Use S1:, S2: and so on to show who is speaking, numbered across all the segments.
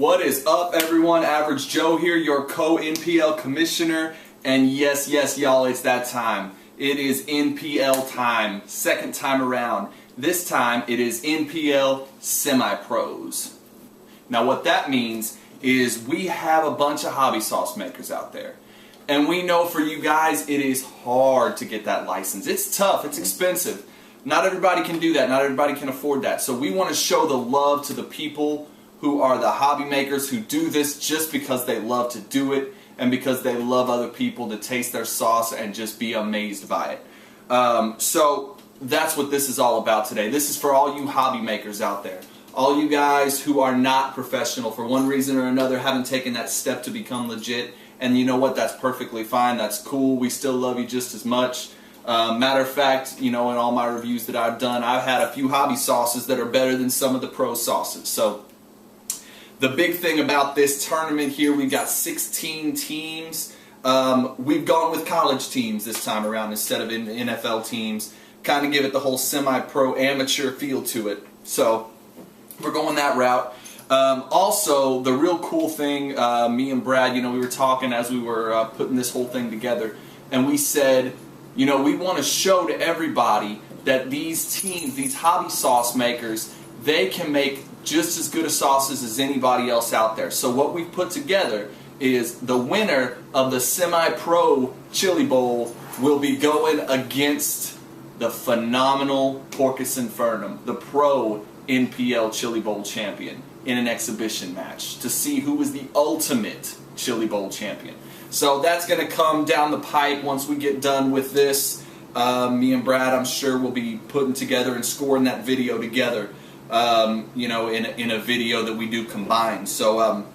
S1: What is up, everyone? Average Joe here, your co-NPL commissioner. And yes, y'all, it's that time. It is NPL time. Second time around. This time, it is NPL Semi Pros. Now, what that means is we have a bunch of hobby sauce makers out there. And we know for you guys, it is hard to get that license. It's tough. It's expensive. Not everybody can do that. Not everybody can afford that. So we want to show the love to the people who are the hobby makers who do this just because they love to do it and because they love other people to taste their sauce and just be amazed by it. So that's what this is all about today. This is for all you hobby makers out there. All you guys who are not professional for one reason or another, haven't taken that step to become legit. And you know what? That's perfectly fine. That's cool. We still love you just as much. Matter of fact, you know, in all my reviews that I've done, I've had a few hobby sauces that are better than some of the pro sauces. So the big thing about this tournament here, we've got 16 teams. We've gone with college teams this time around instead of NFL teams. Kind of give it the whole semi-pro amateur feel to it. So we're going that route. Also, the real cool thing, me and Brad, you know, we were talking as we were putting this whole thing together, and we said, you know, we want to show to everybody that these teams, these hobby sauce makers, they can make just as good of sauces as anybody else out there. So what we've put together is the winner of the Semi-Pro Chile Bowl will be going against the phenomenal Porcus Infernum, the Pro NPL Chile Bowl champion, in an exhibition match to see who is the ultimate Chile Bowl champion. So that's going to come down the pipe once we get done with this. Me and Brad, I'm sure, will be putting together and scoring that video together, you know, in a video that we do combined. So,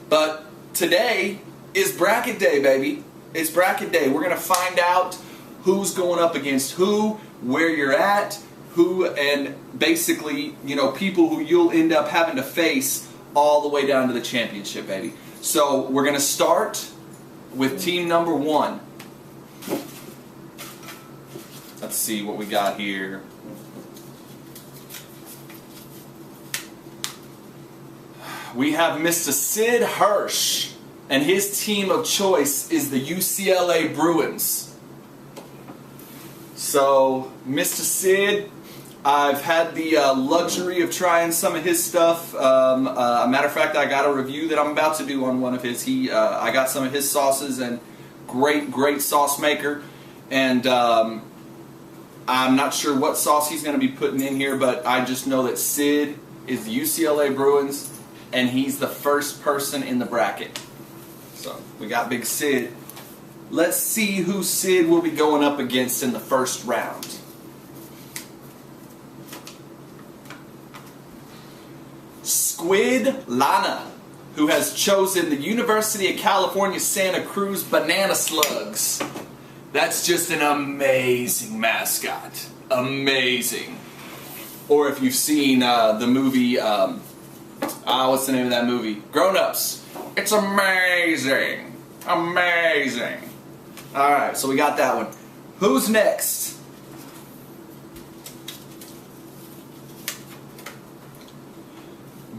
S1: but today is bracket day, baby. It's bracket day. We're going to find out who's going up against who, where you're at, who, and basically, you know, people who you'll end up having to face all the way down to the championship, baby. So we're going to start with team number 1. Let's see what we got here. We have Mr. Sid Hirsch, and his team of choice is the UCLA Bruins. So, Mr. Sid, I've had the luxury of trying some of his stuff. A matter of fact, I got a review that I'm about to do on one of his. I got some of his sauces, and great sauce maker. And I'm not sure what sauce he's going to be putting in here, but I just know that Sid is the UCLA Bruins, and he's the first person in the bracket. So we got Big Sid. Let's see who Sid will be going up against in the first round. Squid Lana, who has chosen the University of California, Santa Cruz Banana Slugs. That's just an amazing mascot. Amazing. Or if you've seen the movie, what's the name of that movie? Grown Ups. It's amazing. Amazing. Alright, so we got that one. Who's next?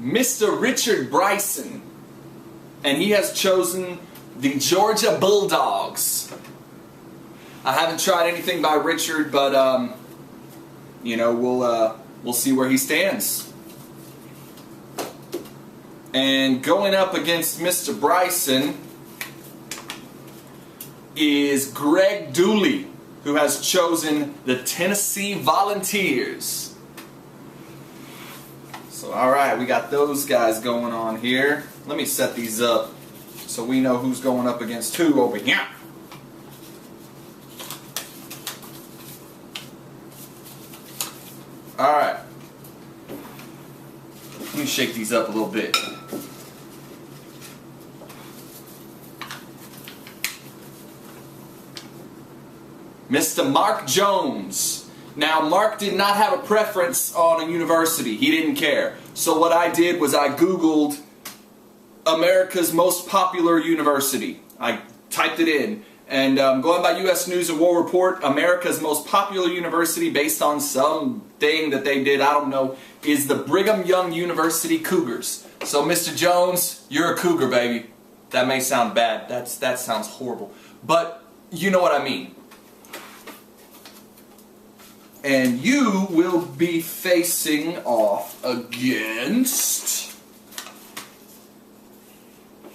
S1: Mr. Richard Bryson, and he has chosen the Georgia Bulldogs. I haven't tried anything by Richard, but you know, we'll see where he stands. And going up against Mr. Bryson is Greg Dooley, who has chosen the Tennessee Volunteers. So, alright, we got those guys going on here. Let me set these up so we know who's going up against who over here. Alright. Let me shake these up a little bit. Mr. Mark Jones. Now, Mark did not have a preference on a university. He didn't care. So what I did was I Googled America's most popular university. I typed it in, And going by U.S. News and World Report, America's most popular university, based on some thing that they did, I don't know, is the Brigham Young University Cougars. So, Mr. Jones, you're a Cougar, baby. That may sound bad. That sounds horrible. But you know what I mean. And you will be facing off against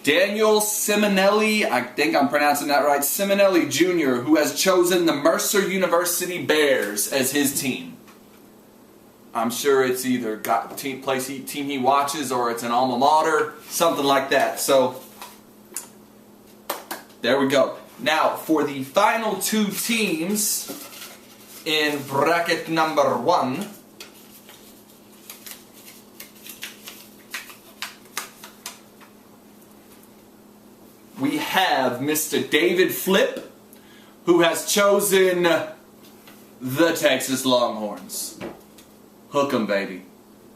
S1: Daniel Simonelli, I think I'm pronouncing that right, Simonelli Jr., who has chosen the Mercer University Bears as his team. I'm sure it's either team he watches or it's an alma mater, something like that. So, there we go. Now, for the final two teams in bracket number 1, we have Mr. David Flip, who has chosen the Texas Longhorns. Hook 'em, baby.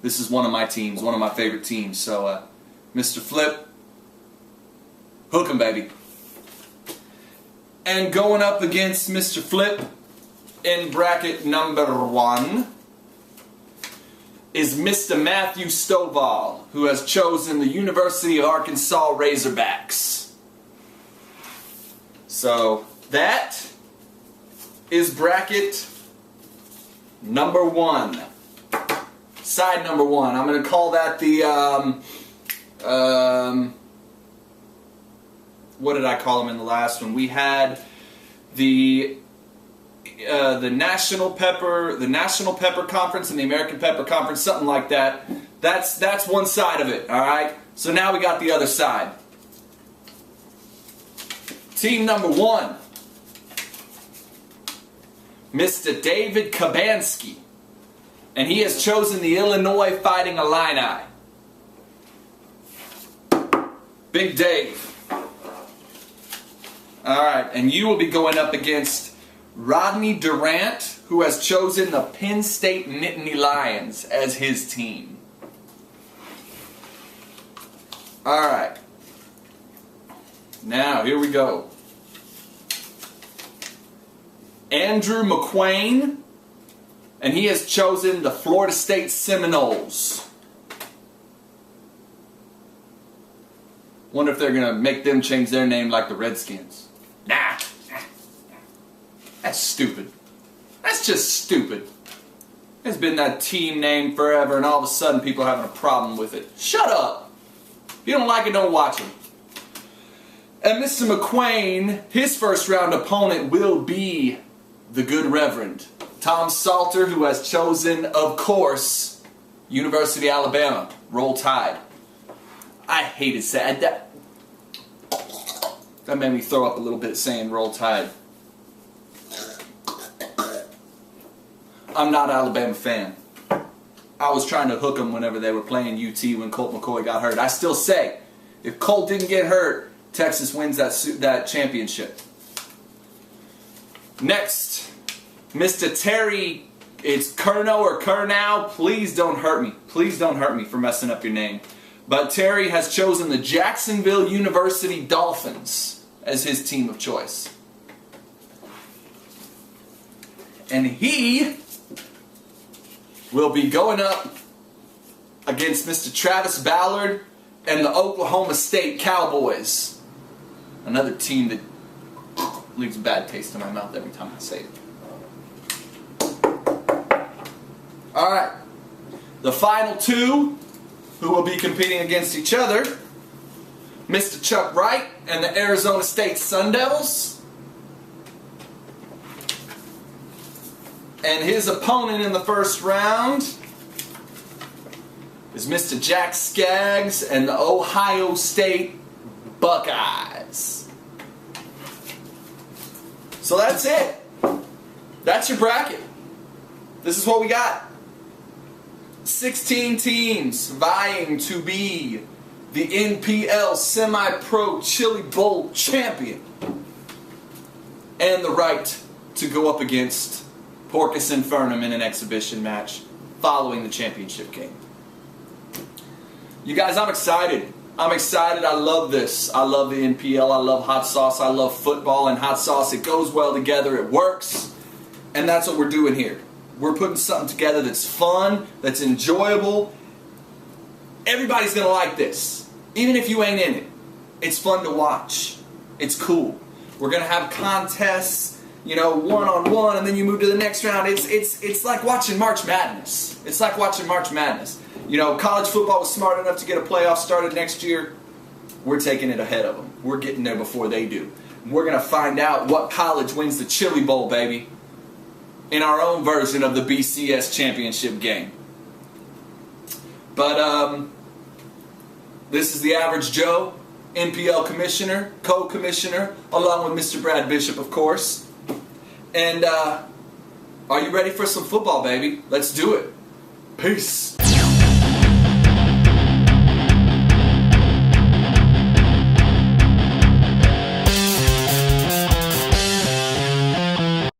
S1: This is one of my teams, one of my favorite teams. So, Mr. Flip, hook 'em, baby. And going up against Mr. Flip in bracket number 1 is Mr. Matthew Stovall, who has chosen the University of Arkansas Razorbacks. So that is bracket number 1. Side number 1. I'm going to call that the what did I call them in the last one? We had the National Pepper Conference and the American Pepper Conference, something like that. That's one side of it, all right? So now we got the other side. Team number 1, Mr. David Kabansky, and he has chosen the Illinois Fighting Illini. Big Dave. Alright, and you will be going up against Rodney Durant, who has chosen the Penn State Nittany Lions as his team. Alright. Now, here we go. Andrew McQuain, and he has chosen the Florida State Seminoles. Wonder if they're going to make them change their name like the Redskins. Nah. That's stupid. That's just stupid. It's been that team name forever, and all of a sudden people are having a problem with it. Shut up. If you don't like it, don't watch it. And Mr. McQuain, his first round opponent will be the Good Reverend Tom Salter, who has chosen, of course, University of Alabama. Roll Tide. I hated saying that. That made me throw up a little bit saying Roll Tide. I'm not an Alabama fan. I was trying to hook them whenever they were playing UT when Colt McCoy got hurt. I still say, if Colt didn't get hurt, Texas wins that championship. Next, Mr. Terry, it's Curnow or Curnow. Please don't hurt me. Please don't hurt me for messing up your name. But Terry has chosen the Jacksonville University Dolphins as his team of choice. And he will be going up against Mr. Travis Ballard and the Oklahoma State Cowboys. Another team that leaves a bad taste in my mouth every time I say it. Alright. The final two who will be competing against each other, Mr. Chuck Wright and the Arizona State Sun Devils. And his opponent in the first round is Mr. Jack Skaggs and the Ohio State Buckeyes. So that's it. That's your bracket. This is what we got. 16 teams vying to be the NPL Semi Pro Chile Bowl champion. And the right to go up against Porcus Infernum in an exhibition match following the championship game. You guys, I'm excited. I'm excited. I love this. I love the NPL. I love hot sauce. I love football and hot sauce. It goes well together. It works. And that's what we're doing here. We're putting something together that's fun, that's enjoyable. Everybody's going to like this. Even if you ain't in it. It's fun to watch. It's cool. We're going to have contests, you know, one-on-one, and then you move to the next round. It's like watching March Madness. It's like watching March Madness. You know, college football was smart enough to get a playoff started next year. We're taking it ahead of them. We're getting there before they do. We're going to find out what college wins the Chile Bowl, baby, in our own version of the BCS championship game. But this is the Average Joe, NPL commissioner, co-commissioner, along with Mr. Brad Bishop, of course. And are you ready for some football, baby? Let's do it. Peace.